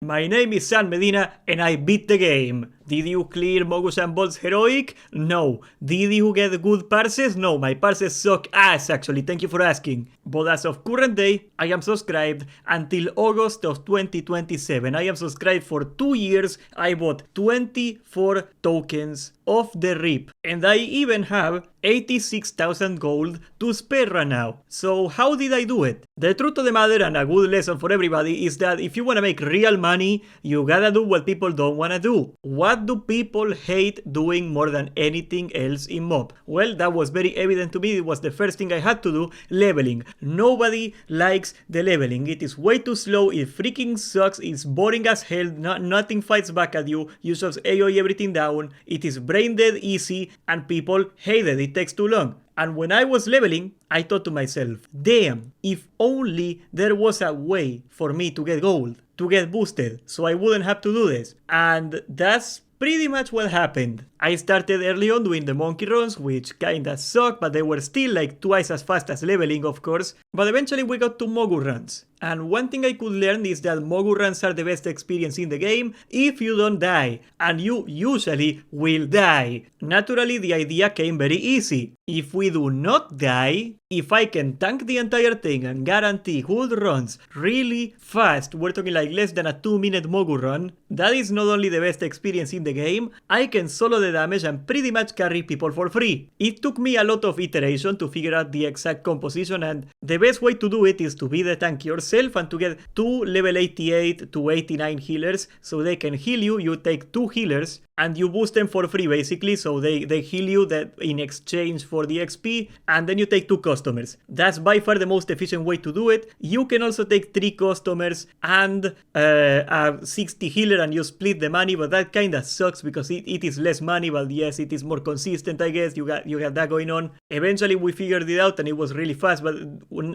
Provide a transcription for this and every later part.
My name is San Medina and I beat the game. Did you clear Mogus and Bolt's heroic? No. Did you get good parses? No, my parses suck ass actually, thank you for asking. But as of current day, I am subscribed until August of 2027. I am subscribed for 2 years. I bought 24 tokens off the rip. And I even have 86,000 gold to spare right now. So how did I do it? The truth of the matter, and a good lesson for everybody, is that if you want to make real money, you gotta do what people don't want to do. What do people hate doing more than anything else in MoP? Well, that was very evident to me. It was the first thing I had to do, leveling. Nobody likes the leveling. It is way too slow, it freaking sucks, it's boring as hell, nothing fights back at you, you just AoE everything down, it is brain dead easy, and people hate it, it takes too long. And when I was leveling, I thought to myself, damn, if only there was a way for me to get gold, to get boosted, so I wouldn't have to do this. And that's pretty much what happened. I started early on doing the monkey runs, which kinda sucked, but they were still like twice as fast as leveling, of course. But eventually we got to Mogu runs. And one thing I could learn is that Mogu runs are the best experience in the game if you don't die. And you usually will die. Naturally, the idea came very easy. If we do not die, if I can tank the entire thing and guarantee good runs really fast, we're talking like less than a 2-minute Mogu run, that is not only the best experience in the game, I can solo the damage and pretty much carry people for free. It took me a lot of iteration to figure out the exact composition, and the best way to do it is to be the tank yourself and to get 2 level 88 to 89 healers so they can heal you. You take 2 healers and you boost them for free basically, so they heal you that in exchange for the XP, and then you take 2 customers. That's by far the most efficient way to do it. You can also take 3 customers and a 60 healer and you split the money, but that kinda sucks because it is less money, but yes, it is more consistent, I guess. You got that going on. Eventually we figured it out and it was really fast, but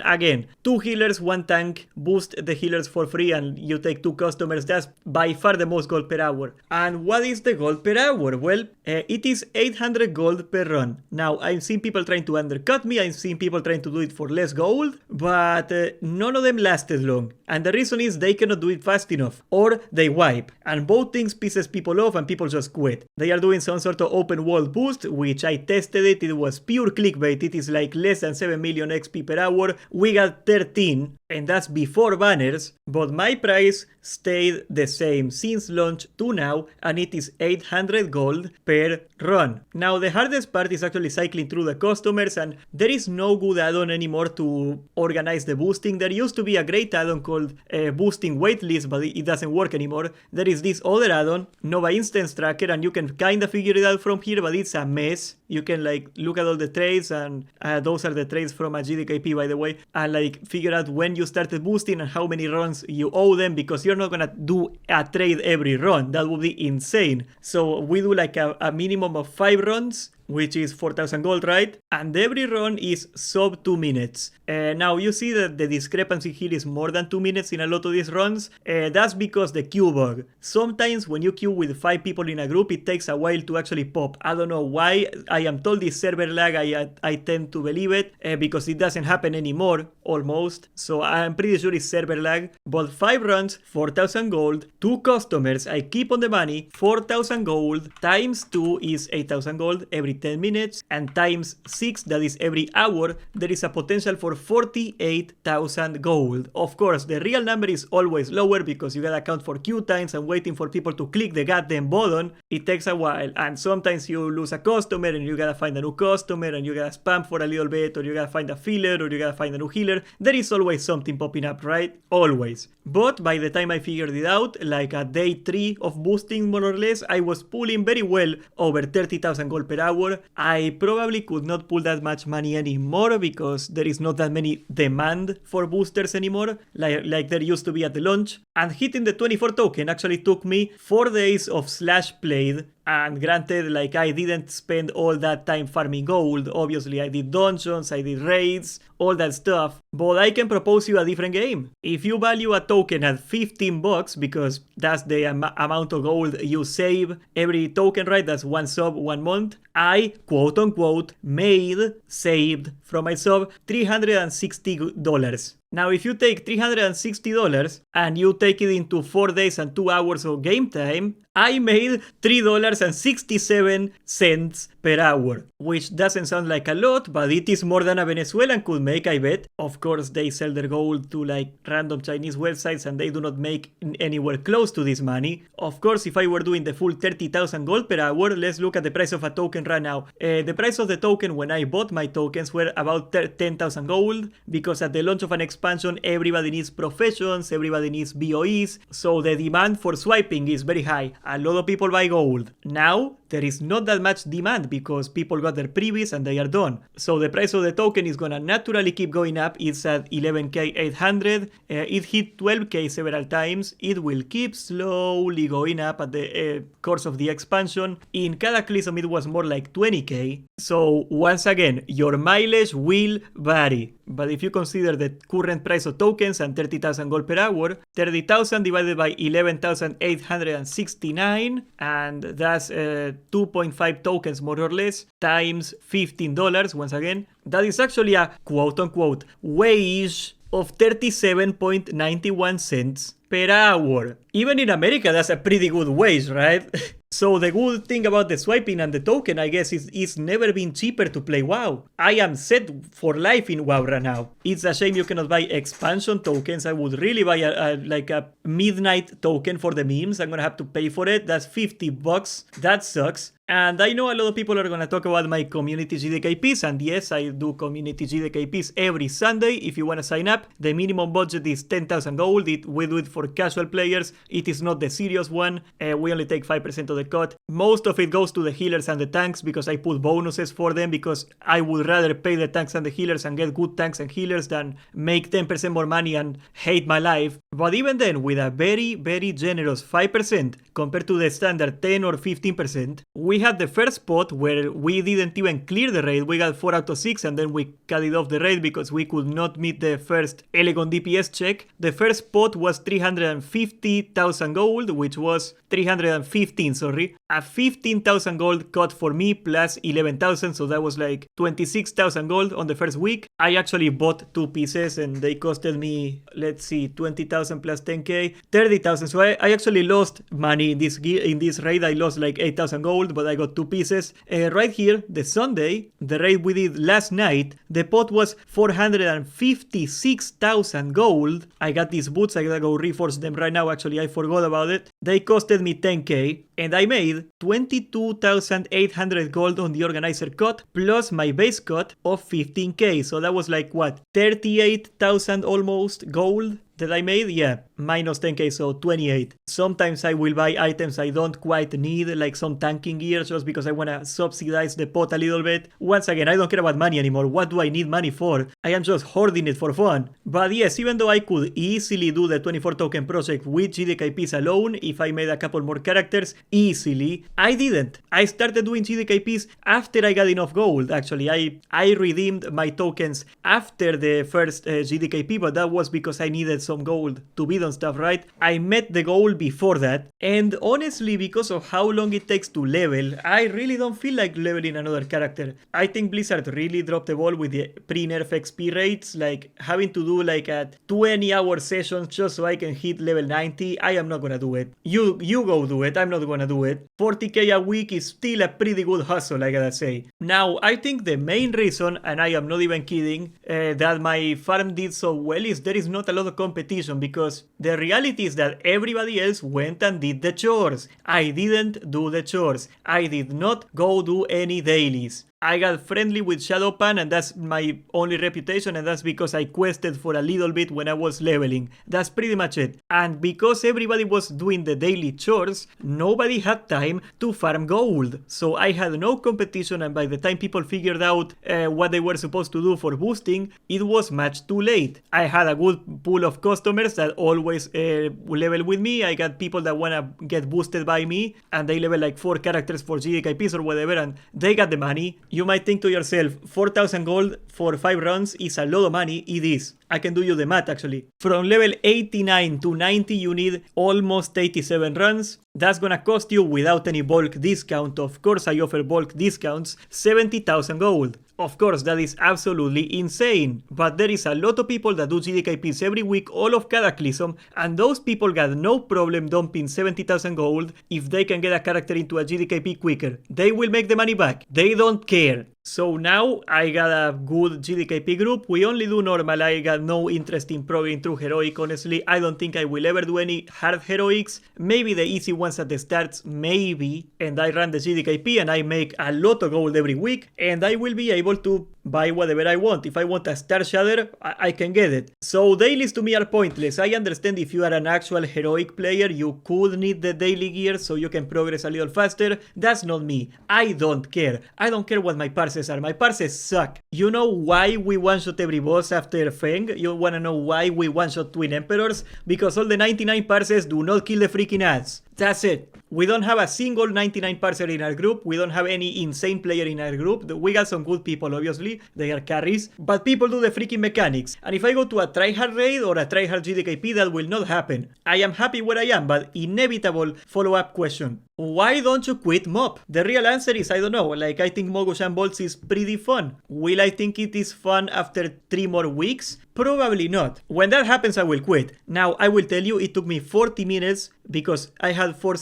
again, 2 healers, 1 tank, boost the healers for free, and you take 2 customers. That's by far the most gold per hour. And what is the gold per hour? Well, it is 800 gold per run. Now, I've seen people trying to undercut me, I've seen people trying to do it for less gold, but none of them lasted long. And the reason is they cannot do it fast enough, or they wipe. And both things pisses people off and people just quit. They are doing some sort of open world boost, which I tested it, it was pure clickbait. It is like less than 7 million XP per hour. We got 13, and that's before banners, but my price stayed the same since launch to now, and it is 800 gold per run. Now the hardest part is actually cycling through the customers, and there is no good add-on anymore to organize the boosting. There used to be a great add-on called boosting waitlist, but it doesn't work anymore. There is this other add-on, Nova Instance Tracker, and you can kinda figure it out from here, but it's a mess. You can like look at all the trades, and those are the trades from a GDKP, by the way, and like figure out when you started boosting and how many runs you owe them, because you're not gonna do a trade every run. That would be insane. So we do like a minimum of 5 runs, which is 4,000 gold, right? And every run is sub 2 minutes. Now you see that the discrepancy here is more than 2 minutes in a lot of these runs. That's because the queue bug. Sometimes when you queue with 5 people in a group, it takes a while to actually pop. I don't know why. I am told this server lag. I tend to believe it because it doesn't happen anymore, almost. So I'm pretty sure it's server lag. But 5 runs, 4,000 gold, 2 customers, I keep on the money, 4,000 gold, times 2 is 8,000 gold every 10 minutes, and times 6, that is every hour, there is a potential for 48,000 gold. Of course, the real number is always lower because you gotta account for queue times and waiting for people to click the goddamn button. It takes a while, and sometimes you lose a customer and you gotta find a new customer, and you gotta spam for a little bit, or you gotta find a filler, or you gotta find a new healer. There is always something popping up, right? Always. But by the time I figured it out, like at day 3 of boosting more or less, I was pulling very well over 30,000 gold per hour. I probably could not pull that much money anymore because there is not that many demand for boosters anymore, like there used to be at the launch. And hitting the 24 token actually took me 4 days of slash played. And granted, like I didn't spend all that time farming gold. Obviously, I did dungeons, I did raids, all that stuff. But I can propose you a different game. If you value a token at 15 bucks, because that's the amount of gold you save every token, right? That's 1 sub, 1 month. I, quote unquote, saved from my sub $360. Now, if you take $360 and you take it into 4 days and 2 hours of game time, I made $3.67 per hour, which doesn't sound like a lot, but it is more than a Venezuelan could make, I bet. Of course, they sell their gold to like random Chinese websites and they do not make anywhere close to this money. Of course, if I were doing the full 30,000 gold per hour, let's look at the price of a token right now. The price of the token when I bought my tokens were about 10,000 gold, because at the launch of an expansion, everybody needs professions, everybody needs BOEs, so the demand for swiping is very high. A lot of people buy gold. Now, there is not that much demand because people got their previous and they are done. So the price of the token is gonna naturally keep going up. It's at 11,800. It hit 12K several times. It will keep slowly going up at the course of the expansion. In Cataclysm, it was more like 20K. So once again, your mileage will vary. But if you consider the current price of tokens and 30,000 gold per hour, 30,000 divided by 11,869, and that's 2.5 tokens more or less, times $15, once again, that is actually a quote-unquote wage of 37.91 cents per hour. Even in America, that's a pretty good wage, right? So the good thing about the swiping and the token, I guess, is it's never been cheaper to play WoW. I am set for life in WoW right now. It's a shame you cannot buy expansion tokens. I would really buy a midnight token for the memes. I'm gonna have to pay for it. That's $50. That sucks. And I know a lot of people are going to talk about my community GDKPs, and yes, I do community GDKPs every Sunday. If you want to sign up, the minimum budget is 10,000 gold. We do it for casual players. It is not the serious one. We only take 5% of the cut. Most of it goes to the healers and the tanks because I put bonuses for them, because I would rather pay the tanks and the healers and get good tanks and healers than make 10% more money and hate my life. But even then, with a very, very generous 5% compared to the standard 10 or 15%, we had the first spot where we didn't even clear the raid. We got 4 out of 6 and then we cut it off the raid because we could not meet the first Elegant DPS check. The first spot was 350,000 gold, which was 315, sorry. A 15,000 gold cut for me plus 11,000, so that was like 26,000 gold on the first week. I actually bought 2 pieces and they costed me, let's see, 20,000 plus 10k, 30,000. So I actually lost money in this raid. I lost like 8,000 gold, but I got 2 pieces. Right here, the Sunday, the raid we did last night, the pot was 456,000 gold. I got these boots. I gotta go reforce them right now. Actually, I forgot about it. They costed me 10k. And I made 22,800 gold on the organizer cut plus my base cut of 15k. So that was like what, 38,000 almost gold that I made? Yeah, minus 10k, so 28. Sometimes I will buy items I don't quite need, like some tanking gear, just because I want to subsidize the pot a little bit. Once again, I don't care about money anymore. What do I need money for? I am just hoarding it for fun. But yes, even though I could easily do the 24 token project with GDKPs alone, if I made a couple more characters, easily, I didn't. I started doing GDKPs after I got enough gold. Actually, I redeemed my tokens after the first GDKP, but that was because I needed some gold to bid on stuff, right? I met the goal before that, and honestly, because of how long it takes to level, I really don't feel like leveling another character. I think Blizzard really dropped the ball with the pre-nerf XP rates, like having to do like a 20-hour sessions just so I can hit level 90. I am not gonna do it. You go do it. I'm not gonna do it. 40k a week is still a pretty good hustle, I gotta say. Now, I think the main reason, and I am not even kidding, that my farm did so well is there is not a lot of competition, because the reality is that everybody else went and did the chores. I didn't do the chores. I did not go do any dailies. I got friendly with Shadowpan, and that's my only reputation, and that's because I quested for a little bit when I was leveling. That's pretty much it. And because everybody was doing the daily chores, nobody had time to farm gold. So I had no competition, and by the time people figured out what they were supposed to do for boosting, it was much too late. I had a good pool of customers that always level with me. I got people that want to get boosted by me, and they level like 4 characters for GDKPs or whatever, and they got the money. You might think to yourself, 4,000 gold for 5 runs is a lot of money. It is. I can do you the math actually. From level 89 to 90 you need almost 87 runs. That's gonna cost you, without any bulk discount, of course I offer bulk discounts, 70,000 gold. Of course, that is absolutely insane, but there is a lot of people that do GDKPs every week all of Cataclysm, and those people got no problem dumping 70,000 gold if they can get a character into a GDKP quicker. They will make the money back. They don't care. So now I got a good GDKP group. We only do normal. I got no interest in progressing through heroic, honestly. I don't think I will ever do any hard heroics. Maybe the easy ones at the starts, maybe. And I run the GDKP and I make a lot of gold every week. And I will be able to buy whatever I want. If I want a Star Shader, I can get it. So dailies to me are pointless. I understand if you are an actual heroic player, you could need the daily gear so you can progress a little faster. That's not me. I don't care. I don't care what my parses are. My parses suck. You know why we one-shot every boss after Feng? You wanna know why we one-shot Twin Emperors? Because all the 99 parses do not kill the freaking ads. That's it. We don't have a single 99 parser in our group. We don't have any insane player in our group. We got some good people, obviously. They are carries. But people do the freaking mechanics. And if I go to a tryhard raid or a tryhard GDKP, that will not happen. I am happy where I am, but inevitable follow-up question. Why don't you quit MoP? The real answer is I don't know. Like, I think Mogush and Bolts is pretty fun. Will I think it is fun after 3 more weeks? Probably not. When that happens, I will quit. Now, I will tell you, it took me 40 minutes because I had 4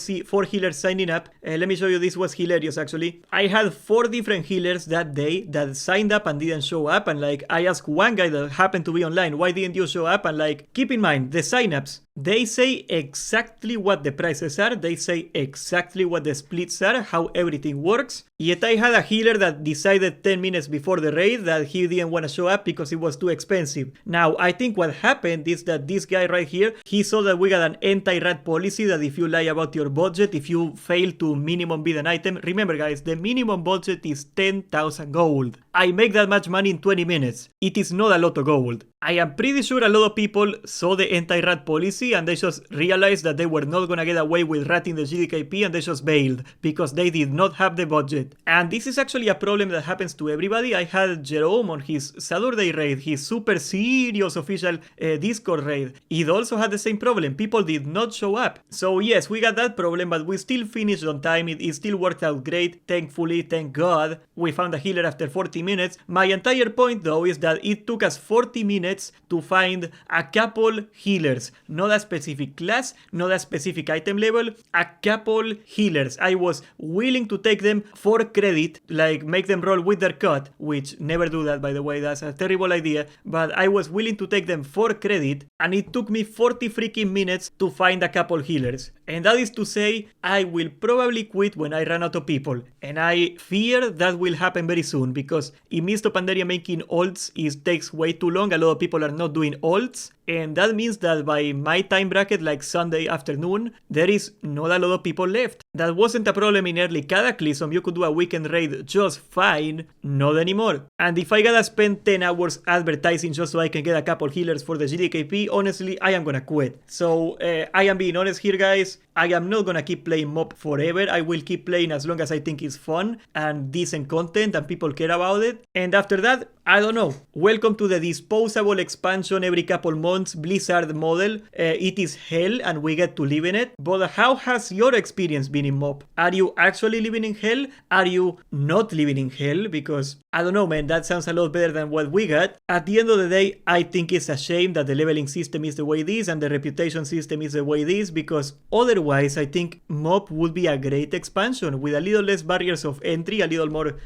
healers signing up. Let me show you, this was hilarious actually. I had 4 different healers that day that signed up and didn't show up, and like I asked one guy that happened to be online, why didn't you show up? And like, keep in mind, the signups, they say exactly what the prices are, they say exactly what the splits are, how everything works. Yet I had a healer that decided 10 minutes before the raid that he didn't want to show up because it was too expensive. Now, I think what happened is that this guy right here, he saw that we got an anti-rat policy that if you lie about your budget, if you fail to minimum bid an item, remember guys, the minimum budget is 10,000 gold. I make that much money in 20 minutes. It is not a lot of gold. I am pretty sure a lot of people saw the anti-rat policy and they just realized that they were not gonna get away with ratting the GDKP and they just bailed because they did not have the budget. And this is actually a problem that happens to everybody. I had Jerome on his Saturday raid, his super serious official Discord raid. It also had the same problem. People did not show up. So yes, we got that problem, but we still finished on time. It still worked out great. Thankfully, thank God, we found a healer after 40 minutes. My entire point though is that it took us 40 minutes to find a couple healers, not a specific class, not a specific item level, a couple healers. I was willing to take them for credit, like make them roll with their cut, which never do that by the way, that's a terrible idea, but I was willing to take them for credit, and it took me 40 freaking minutes to find a couple healers. And that is to say, I will probably quit when I run out of people, and I fear that will happen very soon because in Mr. Pandaria making ults takes way too long. A lot of people are not doing ults, and that means that by my time bracket, like Sunday afternoon, there is not a lot of people left. That wasn't a problem in early Cataclysm. You could do a weekend raid just fine, not anymore. And if I gotta spend 10 hours advertising just so I can get a couple healers for the GDKP, honestly, I am gonna quit. So I am being honest here guys, I am not gonna keep playing MoP forever. I will keep playing as long as I think it's fun and decent content and people care about it. And after that, I don't know. Welcome to the disposable expansion every couple months Blizzard model. It is hell and we get to live in it. But how has your experience been in MoP? Are you actually living in hell? Are you not living in hell? Because I don't know, man, that sounds a lot better than what we got. At the end of the day, I think it's a shame that the leveling system is the way it is and the reputation system is the way it is, because otherwise I think MoP would be a great expansion with a little less barriers of entry, a little more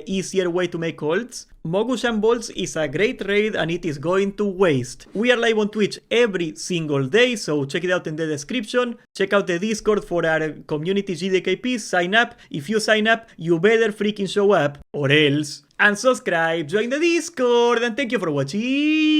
easier way to make ults. Mogush and Bolts is a great raid and it is going to waste. We are live on Twitch every single day, so check it out in the description. Check out the Discord for our community GDKP. Sign up. If you sign up, you better freaking show up or else. And subscribe, join the Discord, and thank you for watching.